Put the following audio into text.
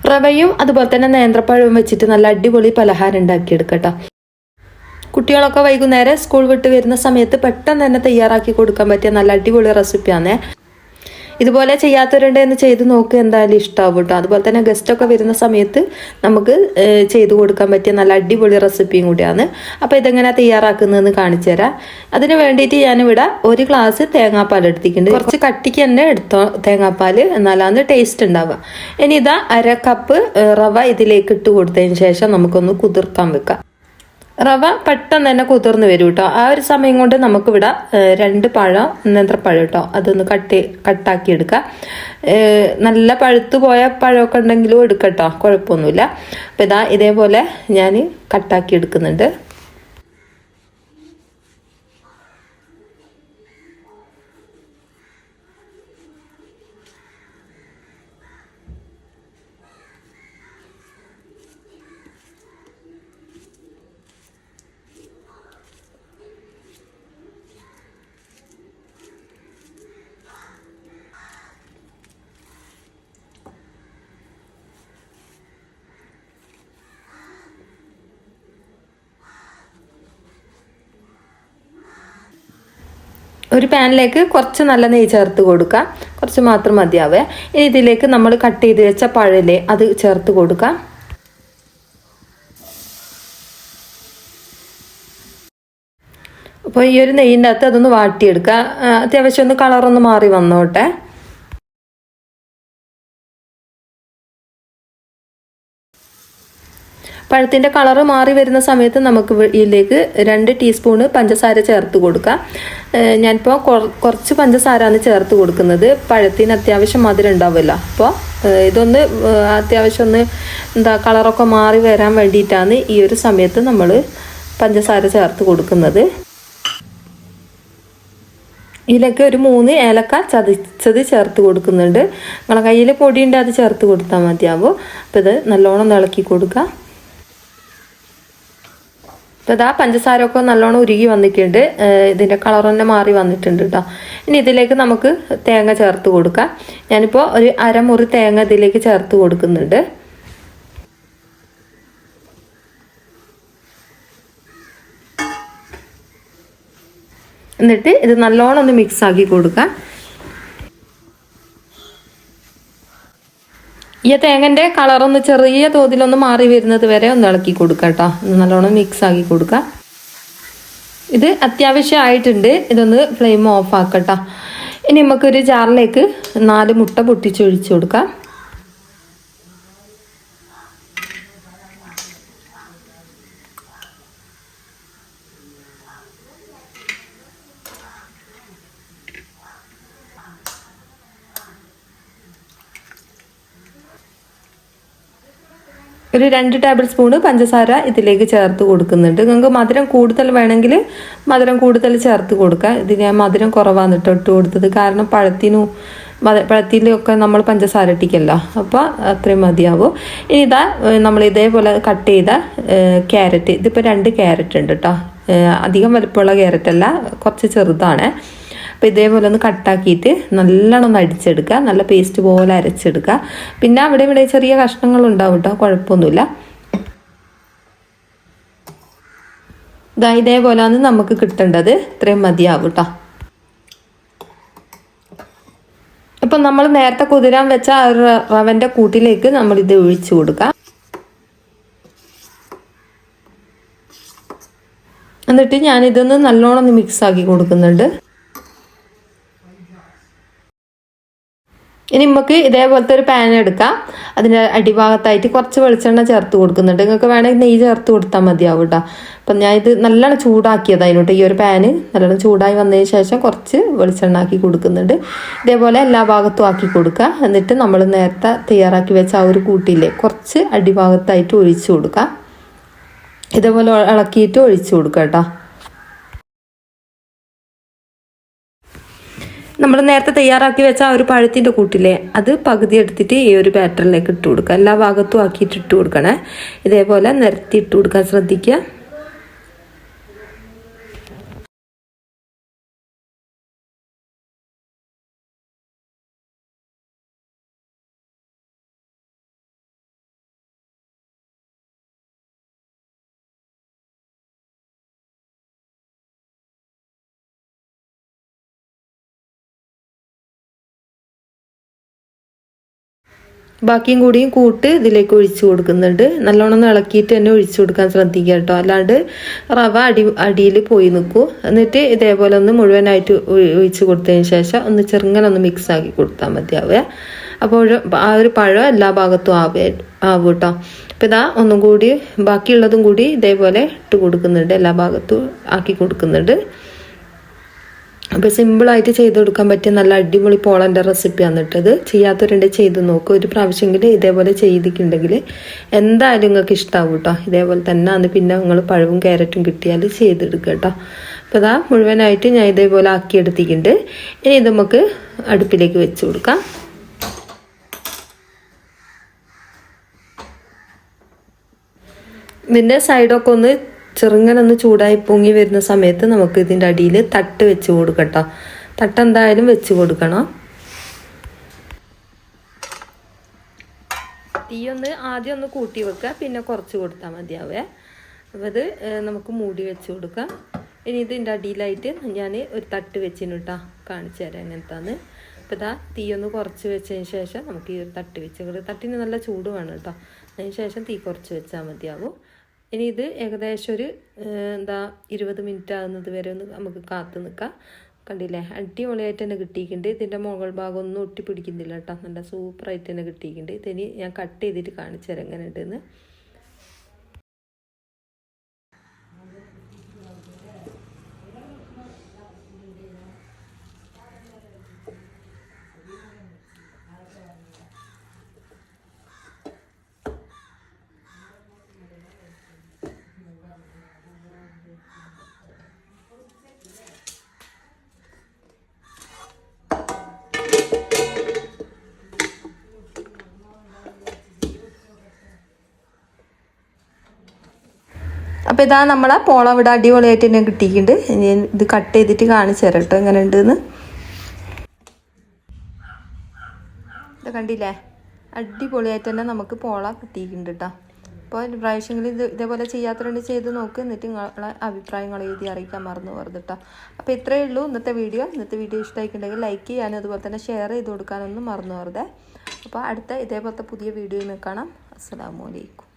റവയും അതുപോലെ തന്നെ നേന്ത്രപ്പഴവും വെച്ചിട്ട് നല്ല അടിപൊളി പലഹാരം ഉണ്ടാക്കിയെടുക്കട്ടോ. കുട്ടികളൊക്കെ വൈകുന്നേരം സ്കൂൾ വിട്ട് വരുന്ന സമയത്ത് പെട്ടെന്ന് തന്നെ തയ്യാറാക്കി കൊടുക്കാൻ പറ്റിയ നല്ല അടിപൊളി റെസിപ്പിയാണ്. ഇതുപോലെ ചെയ്യാത്തവരുണ്ട് എന്ന് ചെയ്ത് നോക്കുക, എന്തായാലും ഇഷ്ടമാവും കേട്ടോ. അതുപോലെ തന്നെ ഗസ്റ്റൊക്കെ വരുന്ന സമയത്ത് നമുക്ക് ചെയ്ത് കൊടുക്കാൻ പറ്റിയ നല്ല അടിപൊളി റെസിപ്പിയും കൂടിയാണ്. അപ്പോൾ ഇതെങ്ങനെ തയ്യാറാക്കുന്നതെന്ന് കാണിച്ചു തരാം. അതിന് വേണ്ടിയിട്ട് ഞാനിവിടെ 1 ഗ്ലാസ് തേങ്ങാപ്പാൽ എടുത്തിട്ടുണ്ട്. കുറച്ച് കട്ടിക്ക് തന്നെ എടുത്തോ തേങ്ങാപ്പാൽ, എന്നാലാണ് ടേസ്റ്റ് ഉണ്ടാവുക. ഇനി ഇതാ 1/2 കപ്പ് റവ ഇതിലേക്ക് ഇട്ട് കൊടുത്തതിന് ശേഷം നമുക്കൊന്ന് കുതിർക്കാൻ വെക്കാം. റവ പെട്ടെന്ന് തന്നെ കുതിർന്ന് വരും കേട്ടോ. ആ ഒരു സമയം കൊണ്ട് നമുക്കിവിടെ 2 പഴം, നേന്ത്രപ്പഴം കേട്ടോ, അതൊന്ന് കട്ടാക്കി എടുക്കാം. നല്ല പഴുത്തു പോയ പഴമൊക്കെ ഉണ്ടെങ്കിലും എടുക്കട്ടോ, കുഴപ്പമൊന്നുമില്ല. അപ്പോൾ ഇതാ ഇതേപോലെ ഞാൻ കട്ടാക്കി എടുക്കുന്നുണ്ട്. ഒരു പാനിലേക്ക് കുറച്ച് നല്ല നെയ്യ് ചേർത്ത് കൊടുക്കാം. കുറച്ച് മാത്രം മതിയാവേ. ഇനി ഇതിലേക്ക് നമ്മൾ കട്ട് ചെയ്ത് വെച്ച പഴല്ലേ അത് ചേർത്ത് കൊടുക്കാം. അപ്പോൾ ഈ ഒരു നെയ്യിൻ്റെ അകത്ത് അതൊന്ന് വാട്ടിയെടുക്കുക. അത്യാവശ്യം ഒന്ന് കളറൊന്ന് മാറി വന്നോട്ടെ. പഴത്തിൻ്റെ കളറ് മാറി വരുന്ന സമയത്ത് നമുക്ക് ഇതിലേക്ക് 2 ടീസ്പൂണ് പഞ്ചസാര ചേർത്ത് കൊടുക്കാം. ഞാനിപ്പോൾ കുറച്ച് പഞ്ചസാരയാണ് ചേർത്ത് കൊടുക്കുന്നത്. പഴത്തിന് അത്യാവശ്യം മധുരം ഉണ്ടാവുമല്ലോ. അപ്പോൾ ഇതൊന്ന് അത്യാവശ്യം ഒന്ന് കളറൊക്കെ മാറി വരാൻ വേണ്ടിയിട്ടാണ് ഈ ഒരു സമയത്ത് നമ്മൾ പഞ്ചസാര ചേർത്ത് കൊടുക്കുന്നത്. ഇതിലേക്ക് ഒരു 3 ഏലക്ക ചതച്ചത് ചേർത്ത് കൊടുക്കുന്നുണ്ട്. നിങ്ങളെ കയ്യിൽ പൊടിയുണ്ട്, അത് ചേർത്ത് കൊടുത്താൽ മതിയാവും. അപ്പോൾ ഇത് നല്ലോണം ഇളക്കി കൊടുക്കുക. അപ്പോൾ ഇതാ പഞ്ചസാരയൊക്കെ നല്ലോണം ഉരുകി വന്നിട്ടുണ്ട്. ഇതിൻ്റെ കളർ തന്നെ മാറി വന്നിട്ടുണ്ട് കേട്ടോ. ഇനി ഇതിലേക്ക് നമുക്ക് തേങ്ങ ചേർത്ത് കൊടുക്കാം. ഞാനിപ്പോൾ ഒരു 1/2 മുറി തേങ്ങ ഇതിലേക്ക് ചേർത്ത് കൊടുക്കുന്നുണ്ട്. എന്നിട്ട് ഇത് നല്ലോണം ഒന്ന് മിക്സ് ആക്കി കൊടുക്കാം. ഈ തേങ്ങൻ്റെ കളറൊന്ന് ചെറിയ തോതിലൊന്ന് മാറി വരുന്നത് വരെ ഒന്ന് ഇളക്കി കൊടുക്കാം കേട്ടോ. നല്ലോണം മിക്സ് ആക്കി കൊടുക്കാം. ഇത് അത്യാവശ്യമായിട്ടുണ്ട്. ഇതൊന്ന് ഫ്ലെയിം ഓഫ് ആക്കട്ടോ. ഇനി നമുക്കൊരു ജാറിലേക്ക് 4 മുട്ട പൊട്ടിച്ചൊഴിച്ച് കൊടുക്കാം. ഒരു 2 ടേബിൾ സ്പൂണ് പഞ്ചസാര ഇതിലേക്ക് ചേർത്ത് കൊടുക്കുന്നുണ്ട്. നിങ്ങൾക്ക് മധുരം കൂടുതൽ വേണമെങ്കിൽ മധുരം കൂടുതൽ ചേർത്ത് കൊടുക്കുക. ഇത് ഞാൻ മധുരം കുറവാണ് ഇട്ട് കൊടുത്തത്. കാരണം പഴത്തിലൊക്കെ നമ്മൾ പഞ്ചസാര ഇട്ടിക്കല്ലോ, അപ്പോൾ അത്രയും മതിയാവും. ഇനി ഇതാ നമ്മൾ ഇതേപോലെ കട്ട് ചെയ്ത ക്യാരറ്റ്, ഇതിപ്പോൾ 2 ക്യാരറ്റ് ഉണ്ട് കേട്ടോ. അധികം വലുപ്പമുള്ള ക്യാരറ്റല്ല, കുറച്ച് ചെറുതാണ്. അപ്പോൾ ഇതേപോലെ ഒന്ന് കട്ടാക്കിയിട്ട് നല്ലോണം ഒന്ന് അടിച്ചെടുക്കുക. നല്ല പേസ്റ്റ് പോലെ അരച്ചെടുക്കുക. പിന്നെ ഇവിടെ ചെറിയ കഷ്ണങ്ങളുണ്ടാവും കേട്ടോ, കുഴപ്പമൊന്നുമില്ല. ഇതേപോലെയാണ് നമുക്ക് കിട്ടേണ്ടത്. ഇത്രയും മതിയാവും കേട്ടോ. അപ്പം നമ്മൾ നേരത്തെ കുതിരാൻ വെച്ച റവൻ്റെ കൂട്ടിലേക്ക് നമ്മളിത് ഒഴിച്ചു കൊടുക്കാം. എന്നിട്ട് ഞാനിതൊന്ന് നല്ലോണം ഒന്ന് മിക്സ് ആക്കി കൊടുക്കുന്നുണ്ട്. ഇനി നമുക്ക് ഇതേപോലത്തെ ഒരു പാൻ എടുക്കാം. അതിൻ്റെ അടിഭാഗത്തായിട്ട് കുറച്ച് വെളിച്ചെണ്ണ ചേർത്ത് കൊടുക്കുന്നുണ്ട്. നിങ്ങൾക്ക് വേണമെങ്കിൽ നെയ്യ് ചേർത്ത് കൊടുത്താൽ മതിയാവും കേട്ടോ. അപ്പം ഞാൻ ഇത് നല്ലോണം ചൂടാക്കിയത് അതിനോട്ട്. ഈ ഒരു പാന് നല്ലോണം ചൂടായി വന്നതിന് ശേഷം കുറച്ച് വെളിച്ചെണ്ണ ആക്കി കൊടുക്കുന്നുണ്ട്. ഇതേപോലെ എല്ലാ ഭാഗത്തും ആക്കി കൊടുക്കുക. എന്നിട്ട് നമ്മൾ നേരത്തെ തയ്യാറാക്കി വെച്ച ആ ഒരു കൂട്ടിയില്ലേ കുറച്ച് അടിഭാഗത്തായിട്ട് ഒഴിച്ചു കൊടുക്കുക. ഇതേപോലെ ഇളക്കിയിട്ട് ഒഴിച്ചു കൊടുക്കുക കേട്ടോ. നമ്മൾ നേരത്തെ തയ്യാറാക്കി വെച്ച ആ ഒരു പഴത്തിൻ്റെ കൂട്ടില്ലേ അത് പകുതി എടുത്തിട്ട് ഈ ഒരു ബാറ്ററിലേക്ക് ഇട്ട് കൊടുക്കുക. എല്ലാ ഭാഗത്തും ആക്കിയിട്ട് ഇട്ട് കൊടുക്കണേ. ഇതേപോലെ നിരത്തി ഇട്ട് കൊടുക്കാൻ ശ്രദ്ധിക്കുക. ബാക്കിയും കൂടിയും കൂട്ട് ഇതിലേക്ക് ഒഴിച്ചു കൊടുക്കുന്നുണ്ട്. നല്ലോണം ഇളക്കിയിട്ട് തന്നെ ഒഴിച്ചു കൊടുക്കാൻ ശ്രദ്ധിക്കുക കേട്ടോ, അല്ലാണ്ട് റവ അടിയിൽ പോയി നിൽക്കും. എന്നിട്ട് ഇതേപോലെ ഒന്ന് മുഴുവനായിട്ട് ഒഴിച്ചു കൊടുത്തതിന് ശേഷം ഒന്ന് ചെറുങ്ങനെ ഒന്ന് മിക്സ് ആക്കി കൊടുത്താൽ മതിയാവുക. അപ്പോൾ ആ ഒരു പഴം എല്ലാ ഭാഗത്തും ആവും കേട്ടോ. അപ്പോൾ ഇതാ ഒന്നും കൂടി ബാക്കിയുള്ളതും കൂടി ഇതേപോലെ ഇട്ട് കൊടുക്കുന്നുണ്ട്, എല്ലാ ഭാഗത്തും ആക്കി കൊടുക്കുന്നുണ്ട്. അപ്പോൾ സിമ്പിളായിട്ട് ചെയ്ത് കൊടുക്കാൻ പറ്റിയ നല്ല അടിപൊളി പോളൻ്റെ റെസിപ്പിയാണ് ഇട്ടത്. ചെയ്യാത്തവരുണ്ട് ചെയ്ത് നോക്കും. ഒരു പ്രാവശ്യമെങ്കിൽ ഇതേപോലെ ചെയ്തിട്ടുണ്ടെങ്കിൽ എന്തായാലും നിങ്ങൾക്ക് ഇഷ്ടമാവും കേട്ടോ. ഇതേപോലെ തന്നെ ആണ് പിന്നെ നിങ്ങൾ പഴവും ക്യാരറ്റും കിട്ടിയാൽ ചെയ്തെടുക്കുക കേട്ടോ. അപ്പോൾ ഇതാ മുഴുവനായിട്ട് ഞാൻ ഇതേപോലെ ആക്കിയെടുത്തിട്ടുണ്ട്. ഇനി ഇത് നമുക്ക് അടുപ്പിലേക്ക് വെച്ച് കൊടുക്കാം. ഇതിൻ്റെ സൈഡൊക്കെ ഒന്ന് ചെറുങ്ങനെ ഒന്ന് ചൂടായി പൊങ്ങി വരുന്ന സമയത്ത് നമുക്ക് ഇതിൻ്റെ അടിയിൽ തട്ട് വെച്ച് കൊടുക്കട്ടോ. തട്ട് എന്തായാലും വെച്ച് കൊടുക്കണം. തീയൊന്ന് ആദ്യം ഒന്ന് കൂട്ടി വെക്കുക, പിന്നെ കുറച്ച് കൊടുത്താൽ മതിയാവേ. അപ്പോൾ ഇത് നമുക്ക് മൂടി വെച്ച് കൊടുക്കാം. ഇനി ഇതിൻ്റെ അടിയിലായിട്ട് ഞാൻ ഒരു തട്ട് വെച്ചിന് കേട്ടോ, കാണിച്ചു തരാം എങ്ങനത്താന്ന്. അപ്പോൾ ഇതാ തീയൊന്ന് കുറച്ച് വെച്ചതിന് ശേഷം നമുക്ക് ഈ ഒരു തട്ട് വെച്ച്, തട്ടിന് നല്ല ചൂട് വേണം കേട്ടോ. അതിന് ശേഷം തീ കുറച്ച് വെച്ചാൽ മതിയാവും. ഇനി ഇത് ഏകദേശം ഒരു 20 മിനിറ്റ് ആകുന്നത് വരെ ഒന്ന് നമുക്ക് കാത്തു നിൽക്കാം. കണ്ടില്ലേ, അടിപൊളിയായിട്ട് തന്നെ കിട്ടിയിട്ടുണ്ട്. ഇതിൻ്റെ മുകൾ ഭാഗം ഒന്നും ഒട്ടിപ്പിടിക്കുന്നില്ല കേട്ടോ, നല്ല സൂപ്പറായിട്ട് തന്നെ കിട്ടിയിട്ടുണ്ട്. ഇതിനി ഞാൻ കട്ട് ചെയ്തിട്ട് കാണിച്ചു തരാം എങ്ങനെ ഉണ്ടെന്ന്. അപ്പോൾ ഇതാ നമ്മളെ പോള ഇവിടെ അടിപൊളിയായിട്ട് തന്നെ കിട്ടിയിട്ടുണ്ട്. ഇനി ഇത് കട്ട് ചെയ്തിട്ട് കാണിച്ചു തരാം കേട്ടോ എങ്ങനെ ഉണ്ടെന്ന്. ഇത് കണ്ടില്ലേ, അടിപൊളിയായിട്ട് തന്നെ നമുക്ക് പോള കിട്ടിയിട്ടുണ്ട് കേട്ടോ. അപ്പോൾ ഒരു പ്രാവശ്യമെങ്കിലും ഇതേപോലെ ചെയ്യാത്തവരുണ്ട് ചെയ്ത് നോക്ക്. എന്നിട്ട് നിങ്ങളെ അഭിപ്രായങ്ങൾ എഴുതി അറിയിക്കാൻ മറന്നു പോകരുത് കേട്ടോ. അപ്പോൾ ഇത്രയേ ഉള്ളൂ ഇന്നത്തെ വീഡിയോ ഇഷ്ടമായിട്ടുണ്ടെങ്കിൽ ലൈക്ക് ചെയ്യാനും അതുപോലെ തന്നെ ഷെയർ ചെയ്ത് കൊടുക്കാനൊന്നും മറന്നു പോകരുത്. അപ്പോൾ അടുത്ത ഇതേപോലത്തെ പുതിയ വീഡിയോയിൽ കാണാം. അസ്സലാമു അലൈക്കും.